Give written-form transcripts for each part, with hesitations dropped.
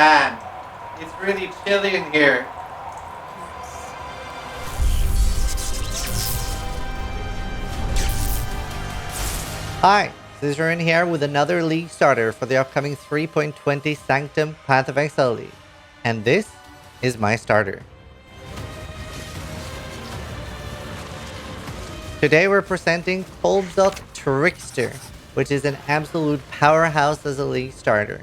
Man, it's really chilly in here. Hi, Zizaran here with another league starter for the upcoming 3.20 Sanctum Path of Exile League. And this is my starter. Today we're presenting DoT Trickster, which is an absolute powerhouse as a league starter.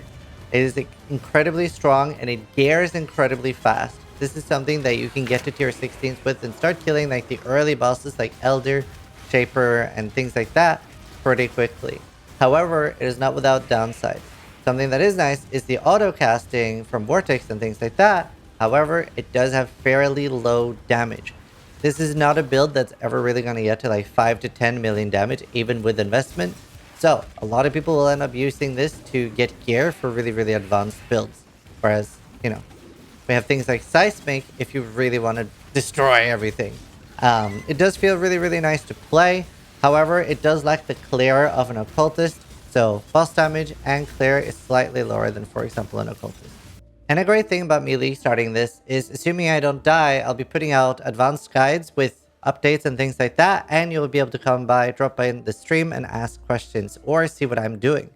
It is incredibly strong and it gears incredibly fast. This is something that you can get to tier 16s with and start killing like the early bosses like Elder, Shaper, and things like that pretty quickly. However, it is not without downside. Something that is nice is the auto casting from Vortex and things like that. However, it does have fairly low damage. This is not a build that's ever really going to get to like 5 to 10 million damage, even with investment. So, a lot of people will end up using this to get gear for really advanced builds. Whereas, you know, we have things like Seismic if you really want to destroy everything. It does feel really nice to play. However, it does lack the clear of an occultist. So, boss damage and clear is slightly lower than, for example, an occultist. And a great thing about me league starting this is, assuming I don't die, I'll be putting out advanced guides with updates and things like that, and you'll be able to come by, drop by in the stream and ask questions or see what I'm doing.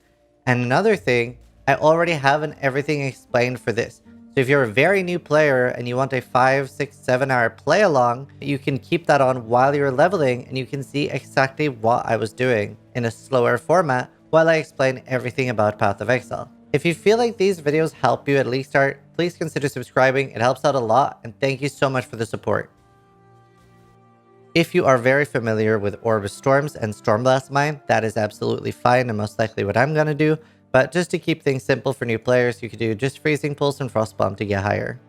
And another thing, I already have everything explained for this. So if you're a very new player and you want a 5, 6, 7 hour play along, you can keep that on while you're leveling and you can see exactly what I was doing in a slower format while I explain everything about Path of Exile. If you feel like these videos help you at least start, please consider subscribing. It helps out a lot, and thank you so much for the support. If you are very familiar with Orbis Storms and Stormblast Mine, that is absolutely fine and most likely what I'm going to do. But just to keep things simple for new players, you could do just Freezing Pulse and Frostbomb to get higher.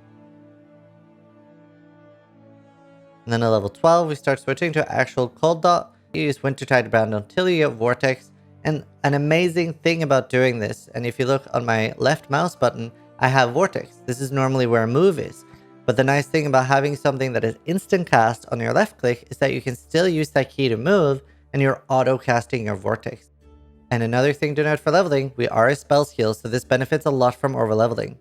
And then at level 12, we start switching to actual Cold Dot. You use Wintertide Brand until you get Vortex. And an amazing thing about doing this, and if you look on my left mouse button, I have Vortex. This is normally where move is. But the nice thing about having something that is instant cast on your left click is that you can still use that key to move and you're auto casting your Vortex. And another thing to note for leveling, we are a spell skill, so this benefits a lot from over leveling.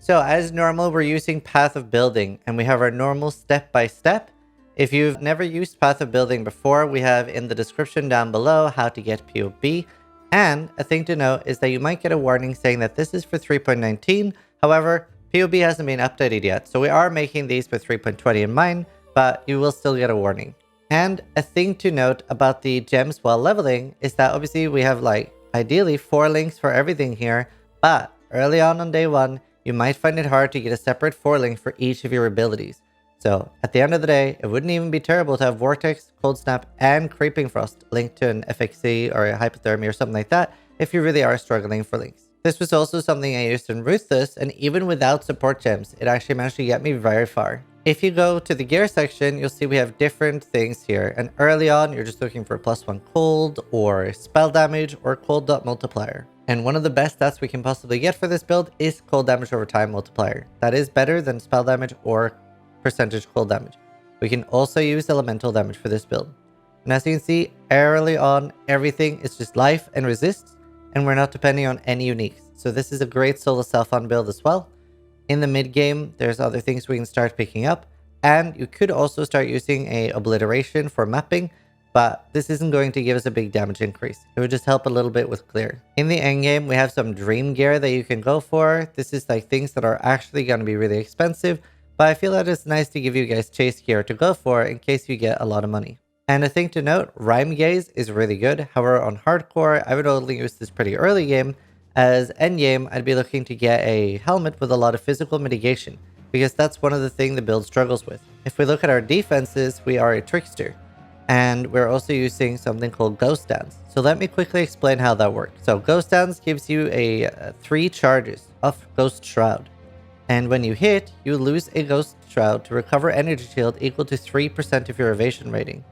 So as normal, we're using Path of Building and we have our normal step by step. If you've never used Path of Building before, we have in the description down below how to get PoB. And a thing to note is that you might get a warning saying that this is for 3.19. However, PoB hasn't been updated yet, so we are making these for 3.20 in mind, but you will still get a warning. And a thing to note about the gems while leveling is that obviously we have like ideally 4 links for everything here, but early on day 1, you might find it hard to get a separate 4 link for each of your abilities. So, at the end of the day, it wouldn't even be terrible to have Vortex, Cold Snap, and Creeping Frost linked to an FXC or a Hypothermia or something like that if you really are struggling for links. This was also something I used in Ruthless, and even without support gems, it actually managed to get me very far. If you go to the gear section, you'll see we have different things here, and early on, you're just looking for +1 cold, or spell damage, or cold dot multiplier. And one of the best stats we can possibly get for this build is cold damage over time multiplier. That is better than spell damage or percentage cold damage. We can also use elemental damage for this build. And as you can see, early on, everything is just life and resists, and we're not depending on any uniques. So this is a great solo self-on build as well. In the mid game, there's other things we can start picking up, and you could also start using a obliteration for mapping, but this isn't going to give us a big damage increase. It would just help a little bit with clear. In the end game, we have some dream gear that you can go for. This is like things that are actually going to be really expensive, but I feel that it's nice to give you guys chase gear to go for in case you get a lot of money. And a thing to note, Rime Gaze is really good. However, on hardcore, I would only use this pretty early game. As endgame, I'd be looking to get a helmet with a lot of physical mitigation, because that's one of the things the build struggles with. If we look at our defenses, we are a trickster, and we're also using something called Ghost Dance. So let me quickly explain how that works. So Ghost Dance gives you 3 charges of Ghost Shroud. And when you hit, you lose a Ghost Shroud to recover energy shield equal to 3% of your evasion rating.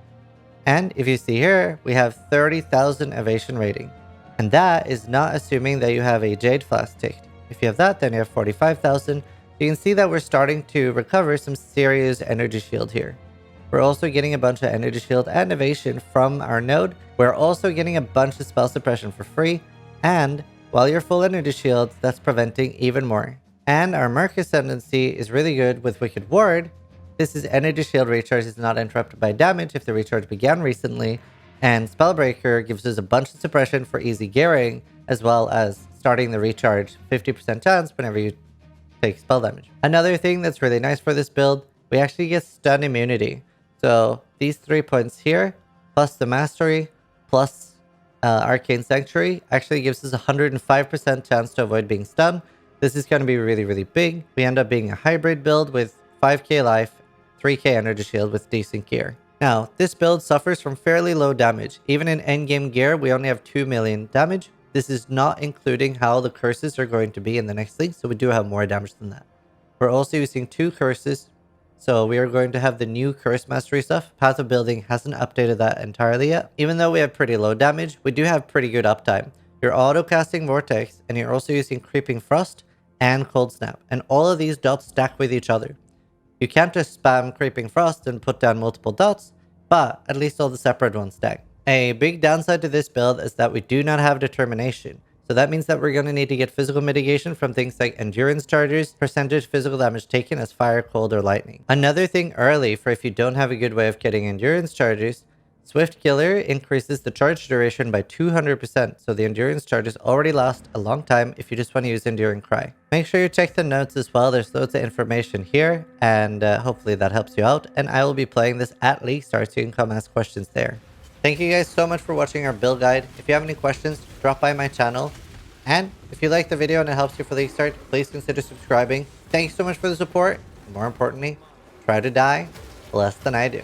And if you see here, we have 30,000 evasion rating. And that is not assuming that you have a Jade Flask ticked. If you have that, then you have 45,000. You can see that we're starting to recover some serious energy shield here. We're also getting a bunch of energy shield and evasion from our node. We're also getting a bunch of spell suppression for free. And while you're full energy shield, that's preventing even more. And our Merc Ascendancy is really good with Wicked Ward. This is energy shield recharge is not interrupted by damage if the recharge began recently, and Spellbreaker gives us a bunch of suppression for easy gearing, as well as starting the recharge 50% chance whenever you take spell damage. Another thing that's really nice for this build, we actually get stun immunity. So these 3 points here, plus the mastery, plus Arcane Sanctuary, actually gives us a 105% chance to avoid being stunned. This is going to be really, really big. We end up being a hybrid build with 5k life, 3k energy shield with decent gear. Now, this build suffers from fairly low damage. Even in endgame gear, we only have 2 million damage. This is not including how the curses are going to be in the next league, so we do have more damage than that. We're also using 2 curses, so we are going to have the new curse mastery stuff. Path of Building hasn't updated that entirely yet. Even though we have pretty low damage, we do have pretty good uptime. You're auto-casting Vortex, and you're also using Creeping Frost and Cold Snap, and all of these dots stack with each other. You can't just spam Creeping Frost and put down multiple dots, but at least all the separate ones stack. A big downside to this build is that we do not have Determination. So that means that we're going to need to get physical mitigation from things like endurance charges, percentage physical damage taken as fire, cold, or lightning. Another thing early for if you don't have a good way of getting endurance charges, Swift Killer increases the charge duration by 200%, so the endurance charges already last a long time if you just want to use Enduring Cry. Make sure you check the notes as well, there's loads of information here, and hopefully that helps you out, and I will be playing this at League Start, so you can come ask questions there. Thank you guys so much for watching our build guide. If you have any questions, drop by my channel. And if you like the video and it helps you for League Start, please consider subscribing. Thanks so much for the support. And more importantly, try to die less than I do.